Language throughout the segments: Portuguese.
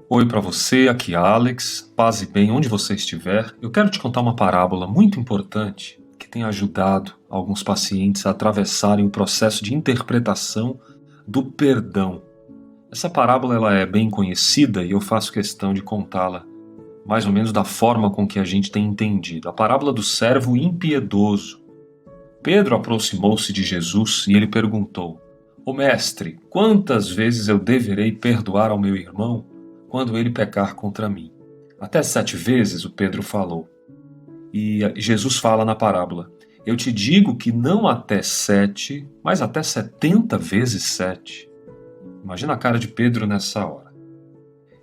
Oi para você, aqui é Alex, paz e bem onde você estiver. Eu quero te contar uma parábola muito importante que tem ajudado alguns pacientes a atravessarem o processo de interpretação do perdão. Essa parábola ela é bem conhecida e eu faço questão de contá-la mais ou menos da forma com que a gente tem entendido. A parábola do servo impiedoso. Pedro aproximou-se de Jesus e ele perguntou: Ô mestre, quantas vezes eu deverei perdoar ao meu irmão quando ele pecar contra mim? Até 7 vezes, o Pedro falou. E Jesus fala na parábola: eu te digo que não até 7, mas até 70 vezes 7. Imagina a cara de Pedro nessa hora.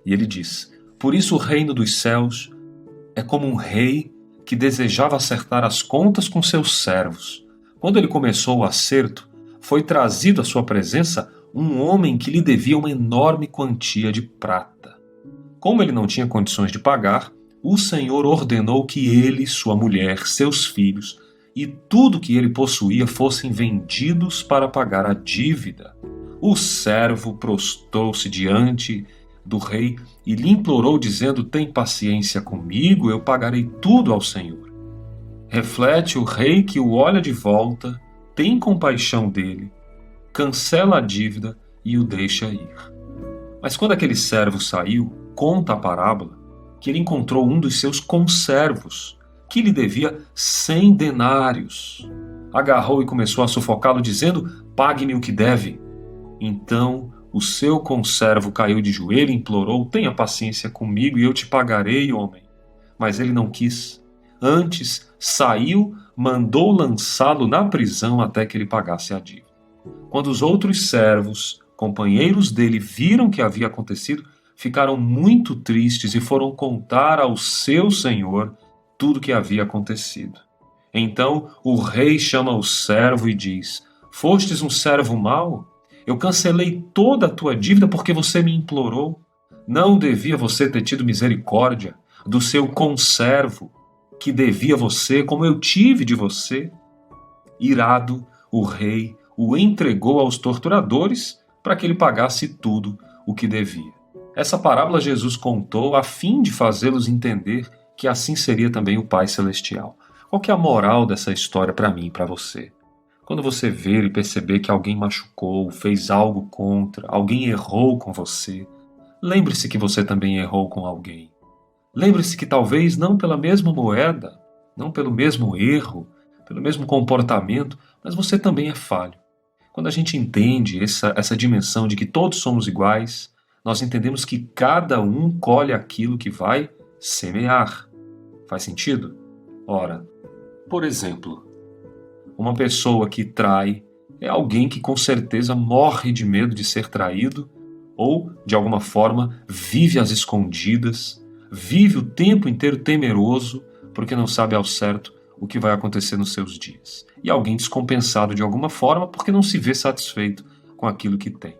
E ele diz: por isso o reino dos céus é como um rei que desejava acertar as contas com seus servos. Quando ele começou o acerto, foi trazido à sua presença um homem que lhe devia uma enorme quantia de prata. Como ele não tinha condições de pagar, o Senhor ordenou que ele, sua mulher, seus filhos e tudo que ele possuía fossem vendidos para pagar a dívida. O servo prostrou-se diante do rei e lhe implorou, dizendo: tem paciência comigo, eu pagarei tudo ao Senhor. Reflete o rei que o olha de volta, tem compaixão dele, cancela a dívida e o deixa ir. Mas quando aquele servo saiu, conta a parábola que ele encontrou um dos seus conservos, que lhe devia 100 denários. Agarrou e começou a sufocá-lo, dizendo: pague-me o que deve. Então o seu conservo caiu de joelho e implorou: tenha paciência comigo e eu te pagarei, homem. Mas ele não quis. Antes saiu, mandou lançá-lo na prisão até que ele pagasse a dívida. Quando os outros servos, companheiros dele, viram o que havia acontecido, ficaram muito tristes e foram contar ao seu senhor tudo o que havia acontecido. Então o rei chama o servo e diz: fostes um servo mau? Eu cancelei toda a tua dívida porque você me implorou. Não devia você ter tido misericórdia do seu conservo, que devia você como eu tive de você? Irado, o rei o entregou aos torturadores para que ele pagasse tudo o que devia. Essa parábola Jesus contou a fim de fazê-los entender que assim seria também o Pai Celestial. Qual que é a moral dessa história para mim e para você? Quando você ver e perceber que alguém machucou, fez algo contra, alguém errou com você, lembre-se que você também errou com alguém. Lembre-se que talvez não pela mesma moeda, não pelo mesmo erro, pelo mesmo comportamento, mas você também é falho. Quando a gente entende essa dimensão de que todos somos iguais, nós entendemos que cada um colhe aquilo que vai semear. Faz sentido? Ora, por exemplo, uma pessoa que trai é alguém que com certeza morre de medo de ser traído ou, de alguma forma, vive às escondidas, vive o tempo inteiro temeroso porque não sabe ao certo o que vai acontecer nos seus dias. E alguém descompensado de alguma forma porque não se vê satisfeito com aquilo que tem.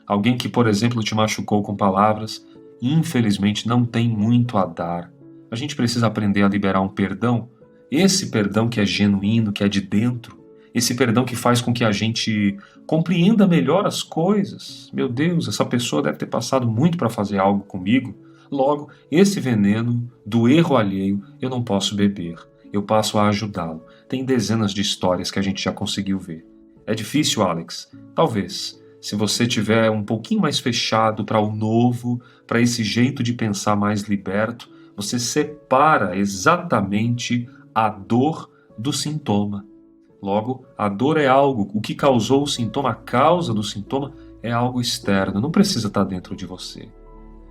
Alguém que, por exemplo, te machucou com palavras e infelizmente não tem muito a dar. A gente precisa aprender a liberar um perdão. Esse perdão que é genuíno, que é de dentro, esse perdão que faz com que a gente compreenda melhor as coisas. Meu Deus, essa pessoa deve ter passado muito para fazer algo comigo. Logo, esse veneno do erro alheio eu não posso beber. Eu passo a ajudá-lo. Tem dezenas de histórias que a gente já conseguiu ver. É difícil, Alex? Talvez. Se você tiver um pouquinho mais fechado para o novo, para esse jeito de pensar mais liberto, você separa exatamente a dor do sintoma. Logo, a dor é algo, o que causou o sintoma, a causa do sintoma é algo externo, não precisa estar dentro de você.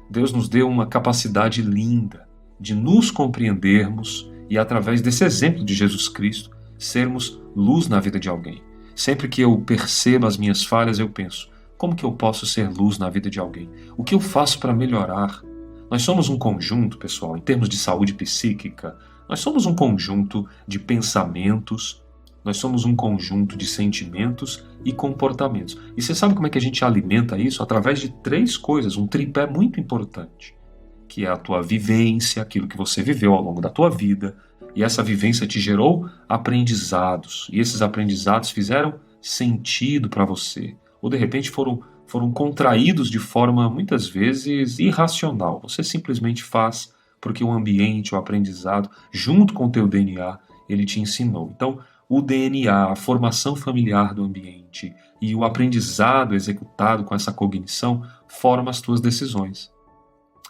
Deus nos deu uma capacidade linda de nos compreendermos e, através desse exemplo de Jesus Cristo, sermos luz na vida de alguém. Sempre que eu percebo as minhas falhas, eu penso: como que eu posso ser luz na vida de alguém? O que eu faço para melhorar? Nós somos um conjunto, pessoal, em termos de saúde psíquica, nós somos um conjunto de pensamentos, nós somos um conjunto de sentimentos e comportamentos. E você sabe como é que a gente alimenta isso? Através de 3 coisas, um tripé muito importante, que é a tua vivência, aquilo que você viveu ao longo da tua vida, e essa vivência te gerou aprendizados, e esses aprendizados fizeram sentido para você, ou de repente foram foram contraídos de forma, muitas vezes, irracional. Você simplesmente faz porque o ambiente, o aprendizado, junto com o teu DNA, ele te ensinou. Então, o DNA, a formação familiar do ambiente e o aprendizado executado com essa cognição formam as tuas decisões.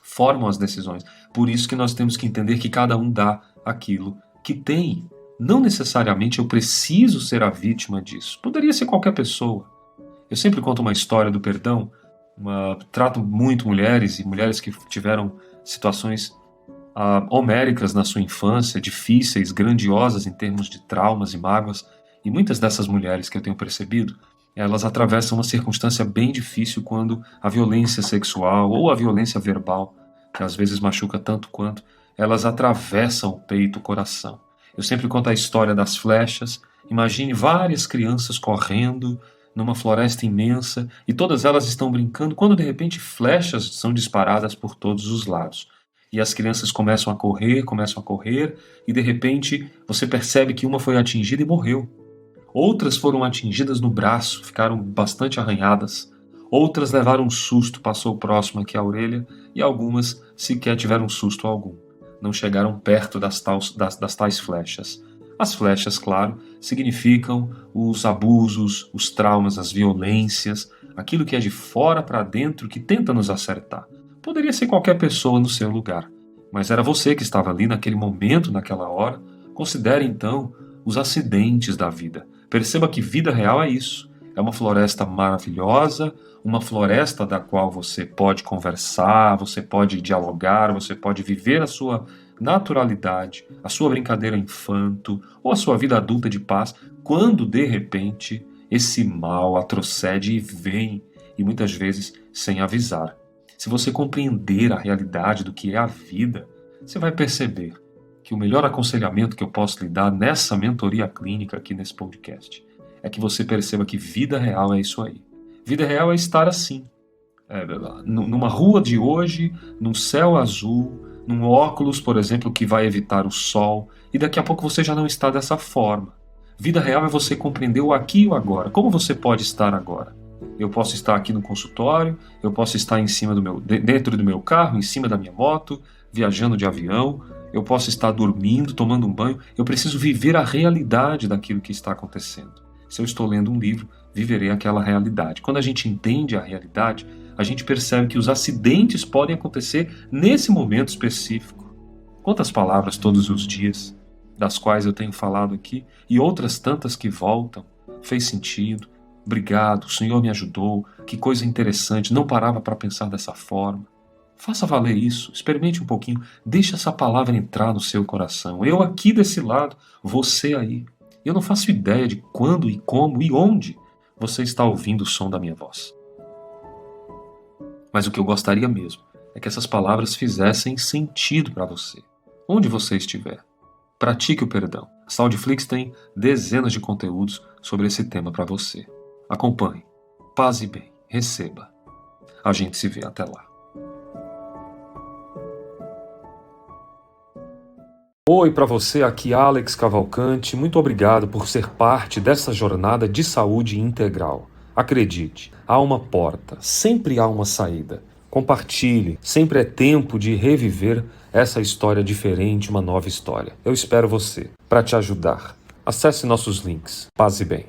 Formam as decisões. Por isso que nós temos que entender que cada um dá aquilo que tem. Não necessariamente eu preciso ser a vítima disso. Poderia ser qualquer pessoa. Eu sempre conto uma história do perdão. Trato muito mulheres e mulheres que tiveram situações homéricas na sua infância, difíceis, grandiosas em termos de traumas e mágoas. E muitas dessas mulheres que eu tenho percebido, elas atravessam uma circunstância bem difícil quando a violência sexual ou a violência verbal, que às vezes machuca tanto quanto, elas atravessam o peito, o coração. Eu sempre conto a história das flechas. Imagine várias crianças correndo numa floresta imensa e todas elas estão brincando quando de repente flechas são disparadas por todos os lados. E as crianças começam a correr e de repente você percebe que uma foi atingida e morreu. Outras foram atingidas no braço, ficaram bastante arranhadas. Outras levaram um susto, passou próximo aqui à orelha, e algumas sequer tiveram susto algum. Não chegaram perto das tais flechas. As flechas, claro, significam os abusos, os traumas, as violências, aquilo que é de fora para dentro que tenta nos acertar. Poderia ser qualquer pessoa no seu lugar, mas era você que estava ali naquele momento, naquela hora. Considere então os acidentes da vida. Perceba que vida real é isso. É uma floresta maravilhosa, uma floresta da qual você pode conversar, você pode dialogar, você pode viver a sua naturalidade, a sua brincadeira infanto ou a sua vida adulta de paz, quando de repente esse mal atrocede e vem, e muitas vezes sem avisar. Se você compreender a realidade do que é a vida, você vai perceber que o melhor aconselhamento que eu posso lhe dar nessa mentoria clínica aqui nesse podcast é que você perceba que vida real é isso aí. Vida real é estar assim, numa rua de hoje, num céu azul, num óculos, por exemplo, que vai evitar o sol, e daqui a pouco você já não está dessa forma. Vida real é você compreender o aqui e o agora. Como você pode estar agora? Eu posso estar aqui no consultório, eu posso estar dentro do meu carro, em cima da minha moto, viajando de avião, eu posso estar dormindo, tomando um banho. Eu preciso viver a realidade daquilo que está acontecendo. Se eu estou lendo um livro, viverei aquela realidade. Quando a gente entende a realidade, a gente percebe que os acidentes podem acontecer nesse momento específico. Quantas palavras todos os dias, das quais eu tenho falado aqui, e outras tantas que voltam, fez sentido. Obrigado, o Senhor me ajudou, que coisa interessante, não parava para pensar dessa forma. Faça valer isso, experimente um pouquinho, deixe essa palavra entrar no seu coração. Eu aqui desse lado, você aí. Eu não faço ideia de quando e como e onde você está ouvindo o som da minha voz. Mas o que eu gostaria mesmo é que essas palavras fizessem sentido para você, onde você estiver. Pratique o perdão. A Saudiflix tem dezenas de conteúdos sobre esse tema para você. Acompanhe, paz e bem, receba. A gente se vê até lá. Oi para você, aqui Alex Cavalcante. Muito obrigado por ser parte dessa jornada de saúde integral. Acredite, há uma porta, sempre há uma saída. Compartilhe, sempre é tempo de reviver essa história diferente, uma nova história. Eu espero você para te ajudar. Acesse nossos links. Paz e bem.